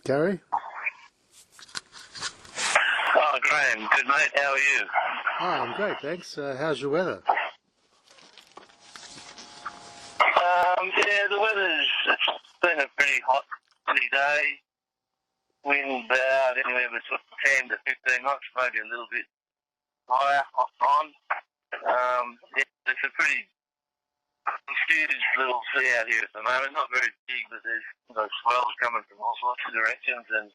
Gary? Oh, Graham, good mate, how are you? Hi, I'm great, thanks. How's your weather? Yeah, the weather's it's been a pretty hot, sunny day. Wind about anywhere between 10 to 15 knots, maybe a little bit higher off on. It's a pretty huge little sea out here at the moment. Not very big, but there's swells coming from all sorts of directions, and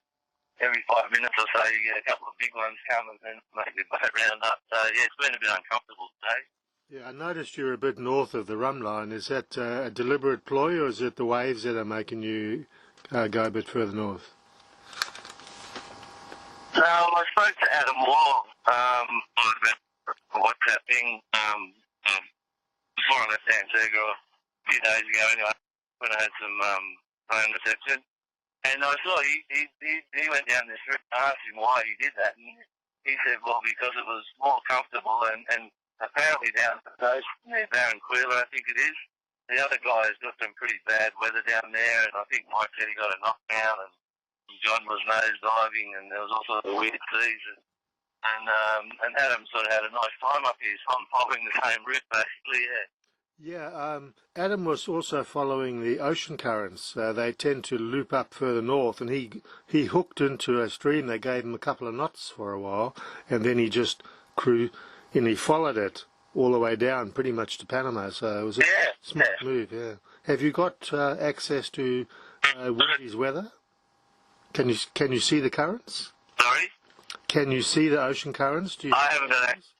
every 5 minutes or so you get a couple of big ones coming and make the boat round up. So yeah, it's been a bit uncomfortable today. Yeah, I noticed you're a bit north of the rum line. Is that a deliberate ploy, or is it the waves that are making you go a bit further north? No, I spoke to Adam Wall about WhatsApping before I left Antigua a few days ago anyway, when I had some phone reception. And I saw he went down this route. I asked him why he did that, and he said, well, because it was more comfortable, and apparently down the coast, near Barranquilla, I think it is, the other guy's got some pretty bad weather down there, and I think Mike said he got a knockdown, and John was nose diving, and there was also the weird seas, and Adam sort of had a nice time up here, so I'm following the same route basically, yeah. Yeah, Adam was also following the ocean currents. They tend to loop up further north, and he hooked into a stream that gave him a couple of knots for a while, and then he just he followed it all the way down, pretty much to Panama. So it was a smart move. Yeah. Have you got access to Woody's weather? Can you see the currents? Sorry? Can you see the ocean currents? I haven't got access.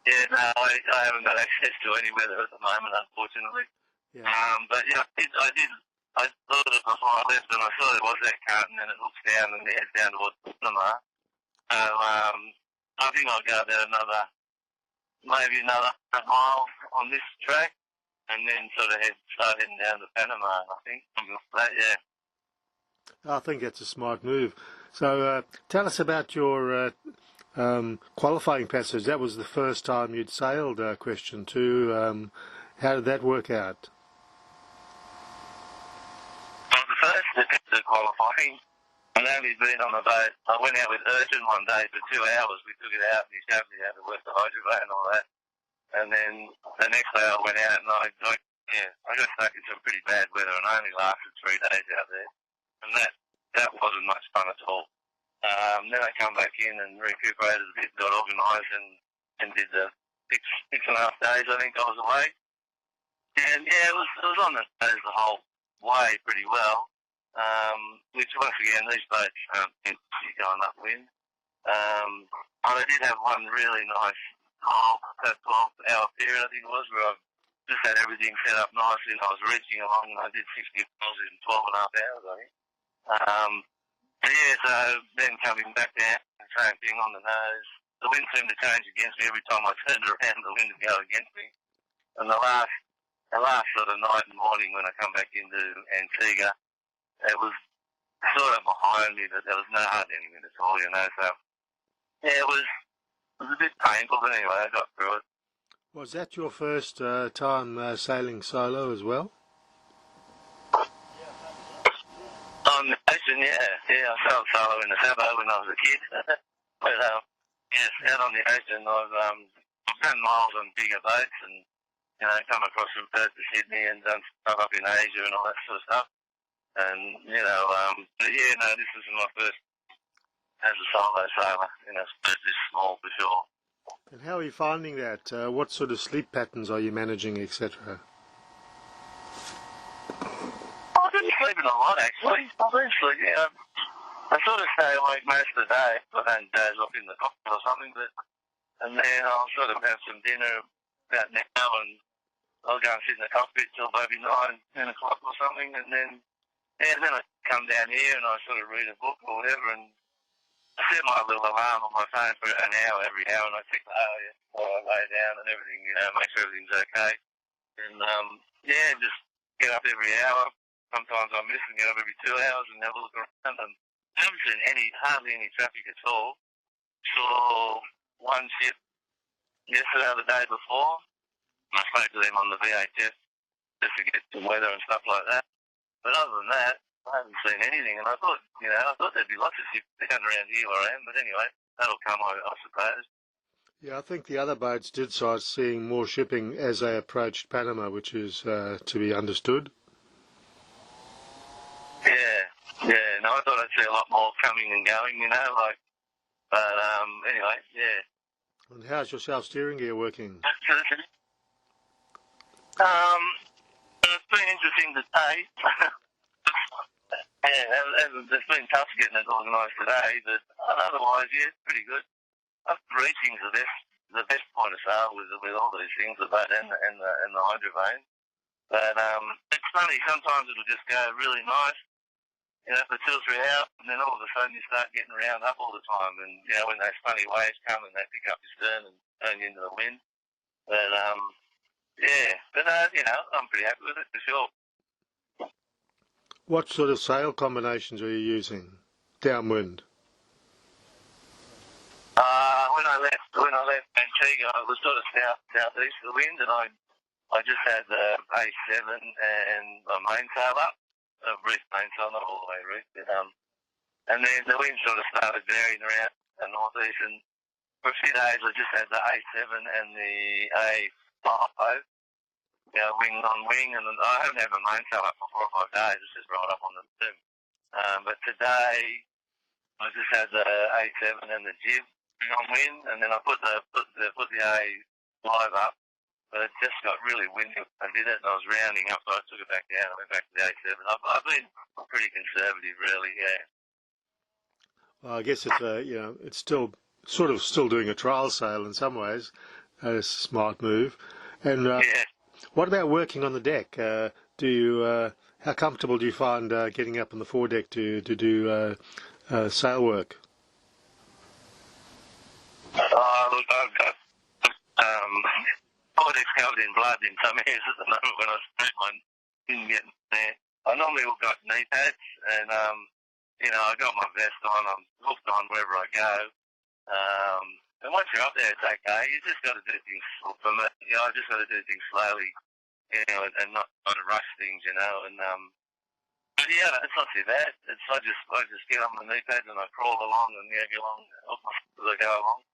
Yeah, no, I haven't got access to any weather at the moment, unfortunately. Yeah. But yeah, I thought of it before I left, and I saw there was that current, and then it hooks down and heads down towards Panama. So I think I'll go about maybe another 100 miles on this track, and then sort of start heading down to Panama, I think. Something like that, yeah. I think that's a smart move. So tell us about your qualifying passage. That was the first time you'd sailed, question two. How did that work out? Well, the first the qualifying, I'd only been on a boat. I went out with Urchin one day for 2 hours. We took it out, and he showed me how to work the Hydrovane and all that. And then the next day I went out, and I got stuck in some pretty bad weather, and I only lasted 3 days out there. And that wasn't much fun at all. Then I come back in and recuperated a bit, got organised, and did the 6.5 days I think I was away. And yeah, it was on the nose the whole way pretty well. Which once again, these boats going upwind. But I did have one really nice 12-hour period I think it was, where I just had everything set up nicely, and I was reaching along, and I did 60 miles in 12.5 hours I think. Yeah, so then coming back down, same thing on the nose. The wind seemed to change against me every time I turned around. The wind would go against me. And the last sort of night and morning when I come back into Antigua, it was sort of behind me, but there was no hard any wind at all, So yeah, it was a bit painful, but anyway, I got through it. Was that your first time sailing solo as well? On the ocean, yeah, I sailed solo in the Sabo when I was a kid. But yes, out on the ocean, I've done miles on bigger boats, and come across from Perth to Sydney, and done stuff up in Asia and all that sort of stuff. And but yeah, no, this is my first as a solo sailor. First this small for sure. And how are you finding that? What sort of sleep patterns are you managing, etc.? I've been sleeping a lot, actually. I've been sleeping. I sort of stay awake most of the day. I don't doze off in the cockpit or something, and then I'll sort of have some dinner about now, and I'll go and sit in the cockpit till maybe 9, 10 o'clock or something, and then I come down here and I sort of read a book or whatever, and I set my little alarm on my phone for an hour every hour, and I check the hour before I lay down and everything, make sure everything's okay. And just get up every hour. Sometimes I miss and get up every 2 hours and have a look around, and I haven't seen hardly any traffic at all. Saw one ship yesterday or the day before, and I spoke to them on the VHF just to get some weather and stuff like that. But other than that, I haven't seen anything, and I thought there'd be lots of ships down around here where I am, but anyway, that'll come, I suppose. Yeah, I think the other boats did start seeing more shipping as they approached Panama, which is to be understood. Yeah, no, I thought I'd see a lot more coming and going, but anyway, yeah. And how's your self-steering gear working? It's been interesting to say. Yeah, it's been tough getting it organised today, but otherwise, yeah, it's pretty good. Reaching's the best point of sale with all these things, the boat and the Hydrovane. But it's funny, sometimes it'll just go really nice, for 2 or 3 hours, and then all of a sudden you start getting round up all the time, and when those funny waves come and they pick up your stern and turn you into the wind. But yeah, but I'm pretty happy with it for sure. What sort of sail combinations are you using? Downwind? When I left Antigua, I was sort of southeast of the wind, and I just had the A7 and my mainsail up, reefed mainsail, not all the way reefed, but and then the wind sort of started varying around the northeast, and for a few days I just had the A7 and the A5, wing on wing, and I haven't had my mainsail up for 4 or 5 days. It's just right up on the boom. But today I just had the A7 and the jib on wing, and then I put the A5 up, but it just got really windy. I did it, and I was rounding up, so I took it back down. I went back to the A7. I've been pretty conservative, really. Yeah. Well, I guess it's it's still doing a trial sail in some ways. A smart move. And Yeah. what about working on the deck? How comfortable do you find getting up on the foredeck to do sail work? Look, I've got foredeck's covered in blood in some areas at the moment. When I sprint one, didn't get there. I normally look got knee pads, and I got my vest on. I'm hooked on wherever I go. And once you're up there, it's okay. You just got to do things for me. I just got to do things slowly, and not try to rush things, And but yeah, it's not too bad. I just get on my knee pads and I crawl along and get along as I go along.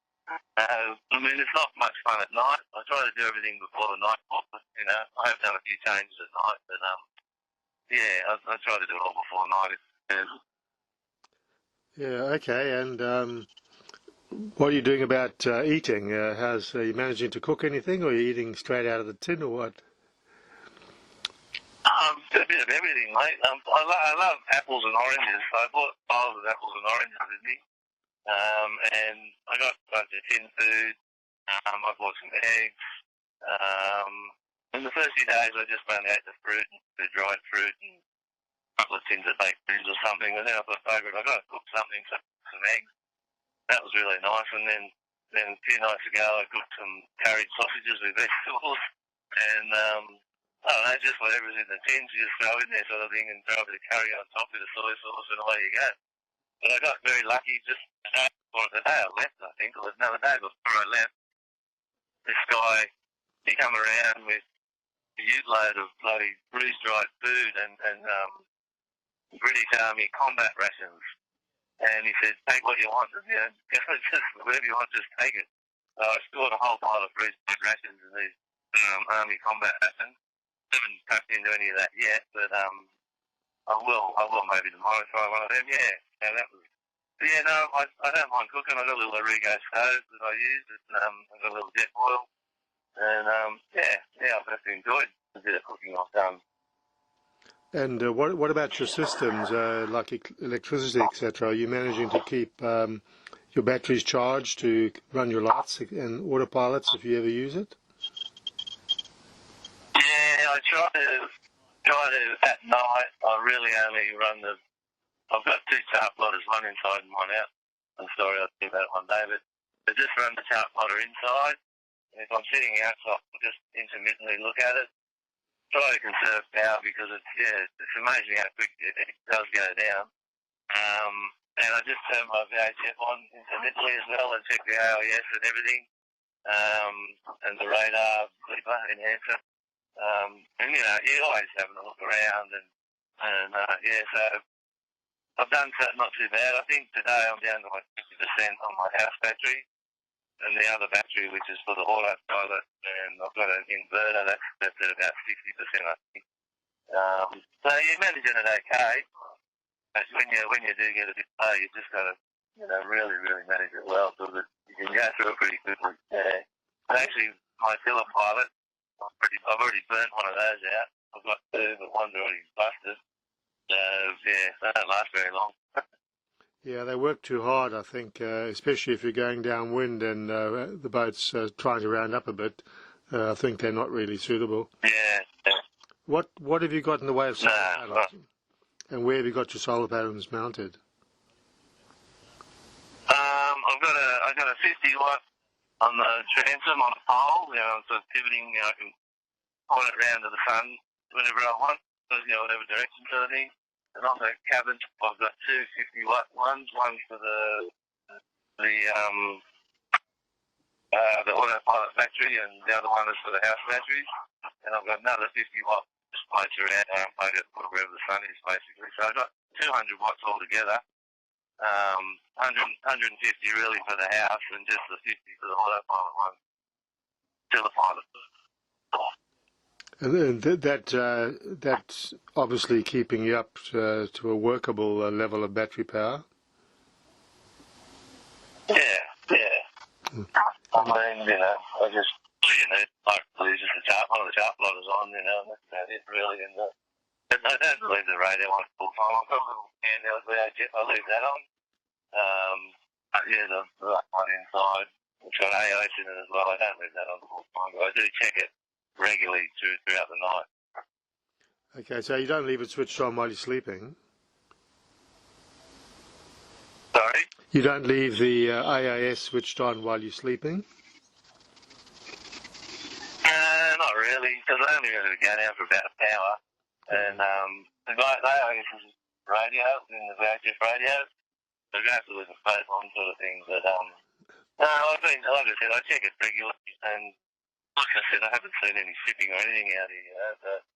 I mean, it's not much fun at night. I try to do everything before the night. I have done a few changes at night, but yeah, I try to do it all before night. Yeah, okay. And what are you doing about eating? Are you managing to cook anything, or are you eating straight out of the tin, or what? A bit of everything, mate. I love apples and oranges, so I bought piles of apples and oranges with me. And I got a bunch of tin food. I bought some eggs. In the first few days, I just ran out the fruit, the dried fruit, and a couple of tins of baked beans or something. And then I thought, I've got to cook something, so some eggs. That was really nice. And then a few nights ago, I cooked some curried sausages with vegetables. And I don't know, just whatever's in the tins, you just throw in there sort of thing, and throw a bit of curry on top with the soy sauce, and away you go. But I got very lucky just the day I left, I think, or another day before I left, this guy, he come around with a ute-load of bloody freeze-dried food and British Army combat rations. And he said, take what you want, just whatever you want, just take it. So I stored a whole pile of freeze-dried rations in these Army combat rations. Haven't tucked into any of that yet, but I will maybe tomorrow try one of them. Yeah, and that was. Yeah, no, I don't mind cooking. I got a little Origo stove that I use, and I got a little jet oil, and yeah, I've just enjoyed a bit of cooking I've done. And what about your systems, like electricity, etc.? Are you managing to keep your batteries charged to run your lights and autopilots if you ever use it? Yeah, I try to at night. I really only run I've got 2 chart plotters, one inside and one out. I'm sorry, I'll do that one day, but I just run the chart plotter inside. And if I'm sitting outside, I'll just intermittently look at it. Try to conserve power because it's amazing how quick it does go down. And I just turn my VHF on intermittently as well and check the AIS and everything, and the radar enhancer. And you're always having a look around and And yeah, so I've done that not too bad. I think today I'm down to like 50% on my house battery, and the other battery, which is for the autopilot, and I've got an inverter that's at about 60%, I think. So you're managing it okay. But when you do get a bit low, you just got to really manage it well so that you can go through it pretty quickly. Yeah. And actually, my filler pilot, I've already burnt one of those out. I've got two, but one's already busted. So yeah, they don't last very long. Yeah, they work too hard, I think, especially if you're going downwind and the boat's trying to round up a bit. I think they're not really suitable. Yeah. What have you got in the way of solar panels? Right. And where have you got your solar panels mounted? I've got a 50 watt on the transom on a pole. So it's pivoting. I can point it round to the sun whenever I want. Whatever direction sort of thing. And on the cabin, I've got two 50 watt ones. One for the autopilot battery, and the other one is for the house batteries. And I've got another 50 watt just floats around and I can put it wherever the sun is, basically. So I've got 200 watts altogether. 150 really for the house, and just the 50 for the autopilot one. To the pilot. And that's obviously keeping you up to a workable level of battery power. Yeah. I mean, I just, like, there's just one of the chart plotters on, and that's about it, really. And I don't leave the radio on full time. I've got a little handheld VHF, I leave that on. But yeah, the one inside, it's got AOS in it as well. I don't leave that on full time, but I do check it regularly throughout the night. Okay, so you don't leave it switched on while you're sleeping? Sorry? You don't leave the AIS switched on while you're sleeping? Not really, because I only really go down for about an hour. And the AIS is radio, in the VHF radio. So you have to listen to both on sort of things. But no, like I said, I check it regularly, and like I said, I haven't seen any shipping or anything out here, but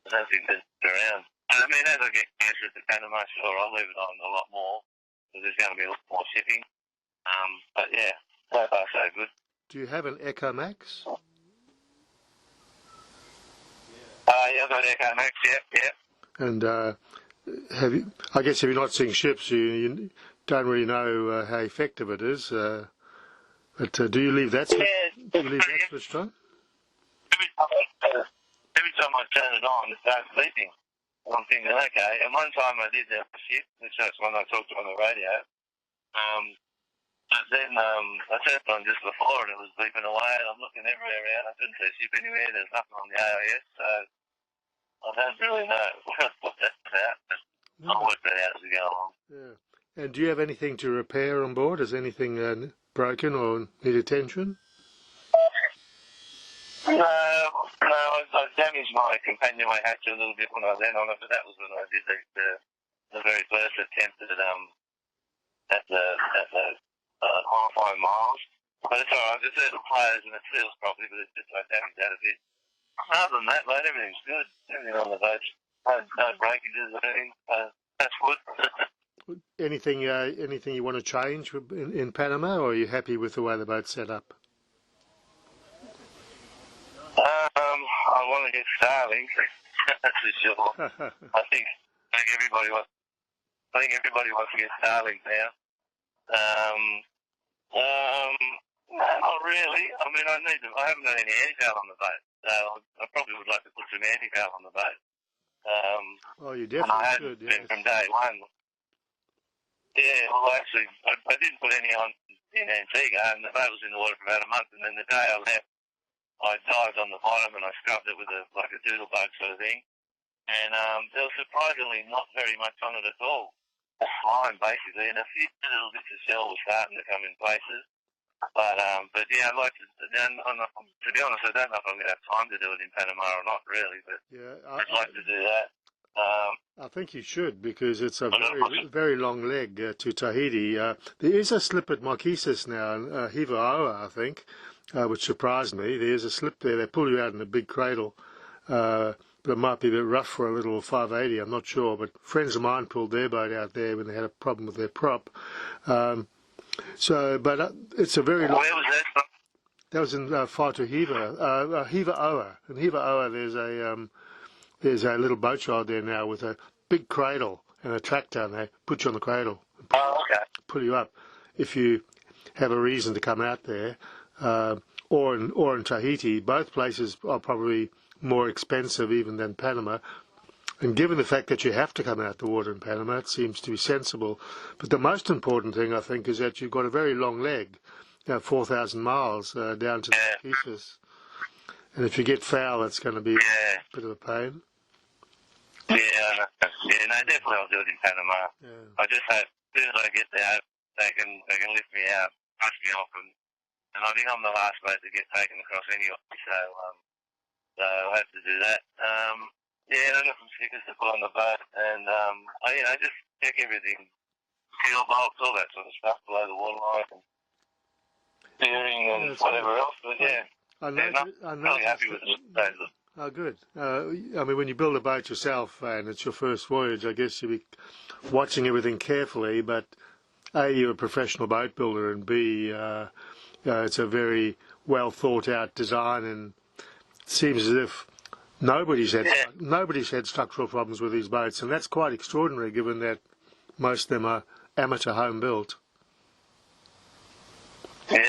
I don't think that's around. And I mean, as I get closer to Panama, sure, I'll leave it on a lot more, because there's going to be a lot more shipping. But yeah, so far so good. Do you have an Echo Max? Yeah, I've got Echo Max, yeah. And I guess if you're not seeing ships, you don't really know how effective it is. But do you leave that switched on? Every time I turn it on, it starts sleeping. I'm thinking, okay. And one time I did that ship, which that's one I talked to on the radio. But then I turned it on just before, and it was beeping away, and I'm looking everywhere around. I couldn't see a ship anywhere. There's nothing on the AIS, so I don't really know what that's about. No. I'll work that out as we go along. Yeah. And do you have anything to repair on board? Is anything broken or need attention? No, I damaged my companionway hatch a little bit when I went on it, but that was when I did the very first attempt at the qualifying miles. But it's alright, there's certain players and it seals properly, but it's just I damaged that a bit. Other than that, mate, everything's good. Everything on the boat. No breakages or anything. That's good. Anything you want to change in Panama, or are you happy with the way the boat's set up? I want to get sailing. That's for sure. I think everybody wants. I think everybody wants to get sailing now. No, not really. I mean, I haven't got any anti-foul on the boat, so I probably would like to put some anti-foul on the boat. You definitely should. Yes. From day one. Yeah, well, actually, I didn't put any on in Antigua, and the boat was in the water for about a month, and then the day I left, I dived on the bottom and I scrubbed it with a doodle bug sort of thing, and there was surprisingly not very much on it at all. Slime, basically, and a few little bits of shell were starting to come in places. But yeah, I'd like to. To be honest, I don't know if I'm going to have time to do it in Panama or not, really. But yeah, I'd like to do that. I think you should, because it's a very long leg to Tahiti. There is a slip at Marquesas now, Hydrovane, I think, which surprised me. There's a slip there. They pull you out in a big cradle. it might be a bit rough for a little 580. I'm not sure, but friends of mine pulled their boat out there when they had a problem with their prop. But it's a very long. Where was that from? That was in Fatu Hiva, Hiva Oa. In Hiva Oa, there's a little boat yard there now with a big cradle and a tractor, and they put you on the cradle and pull you up. If you have a reason to come out there, or in Tahiti, both places are probably more expensive even than Panama. And given the fact that you have to come out the water in Panama, it seems to be sensible. But the most important thing, I think, is that you've got a very long leg, 4,000 miles down to the Isthmus. And if you get foul, it's going to be a bit of a pain. No, definitely I'll do it in Panama. Yeah. I just hope as soon as I get there, they can lift me out, brush me off, and I think I'm the last boat to get taken across anyway. So I'll have to do that. I've got some stickers to put on the boat, and I just check everything, seal bolts, all that sort of stuff below the waterline, and steering and whatever else. But I'm really happy with it. Oh, good. I mean, when you build a boat yourself and it's your first voyage, I guess you'll be watching everything carefully, but A, you're a professional boat builder, and B, it's a very well thought out design, and it seems as if nobody's had structural problems with these boats, and that's quite extraordinary given that most of them are amateur home built. I'm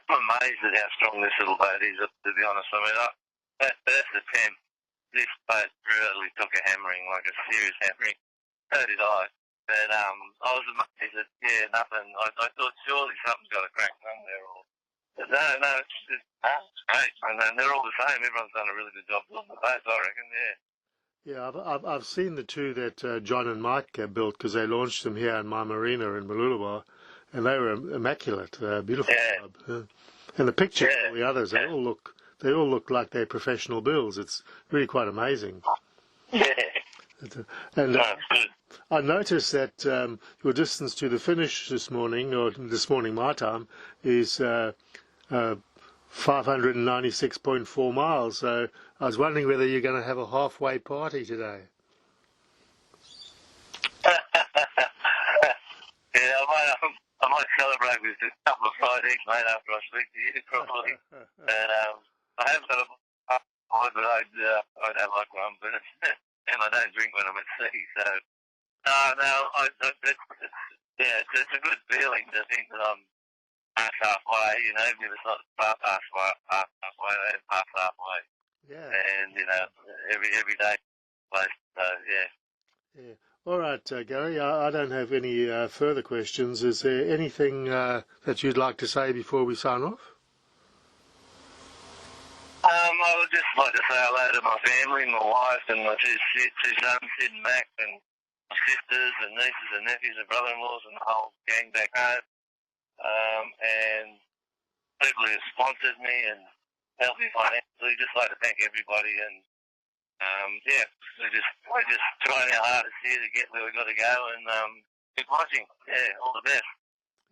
amazed at how strong this little boat is, to be honest. I mean, that first attempt, this boat really took a hammering, like a serious hammering. So did I. But I was amazed that, nothing. I thought surely something's got a crack somewhere. But no, it's great. And they're all the same. Everyone's done a really good job building the boats, I reckon, Yeah, I've seen the two that John and Mike built, because they launched them here in my marina in Malulawa, and they were immaculate, beautiful job. And the pictures of all the others, they all look like they're professional builds. It's really quite amazing. And I noticed that your distance to the finish this morning, or this morning my time, is 596.4 miles. So I was wondering whether you're going to have a halfway party today. I might celebrate with a couple of fried eggs, mate, after I speak to you, probably. And I haven't got a but I don't like rum, but and I don't drink when I'm at sea. So it's a good feeling to think that I'm halfway. Even if it's not halfway, I'm halfway. Yeah. And every day, place. So Yeah. All right, Gary. I don't have any further questions. Is there anything that you'd like to say before we sign off? I would just like to say hello to my family, my wife, and my two sons, Sid and Mac, and my sisters and nieces and nephews and brother-in-laws, and the whole gang back home. And people who have sponsored me and helped me financially. Just like to thank everybody, and we're just trying our hardest here to get where we've got to go, and keep watching. Yeah, all the best.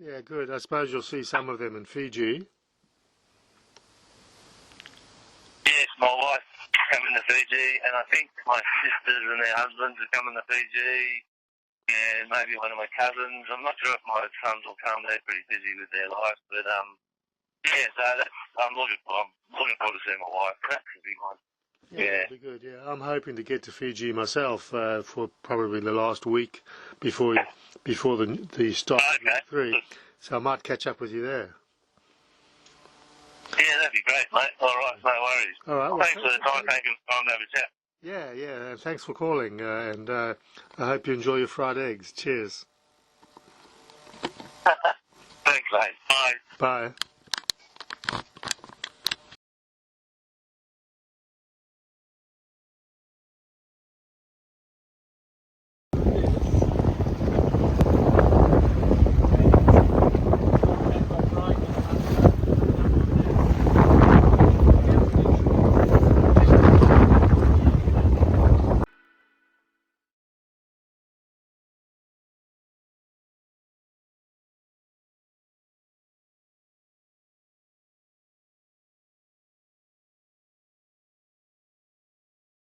Yeah, good. I suppose you'll see some of them in Fiji. Yes, my wife's coming to Fiji, and I think my sisters and their husbands are coming to Fiji, and maybe one of my cousins. I'm not sure if my sons will come. They're pretty busy with their life, but so I'm looking forward to seeing my wife. That's a big one. Yeah, that'd be good. Yeah, I'm hoping to get to Fiji myself for probably the last week before the start of week 3. So I might catch up with you there. Yeah, that'd be great, mate. All right, no worries. All right. Well, thanks for the time taking time to have a chat. Yeah. Thanks for calling, and I hope you enjoy your fried eggs. Cheers. Thanks, mate. Bye. Bye.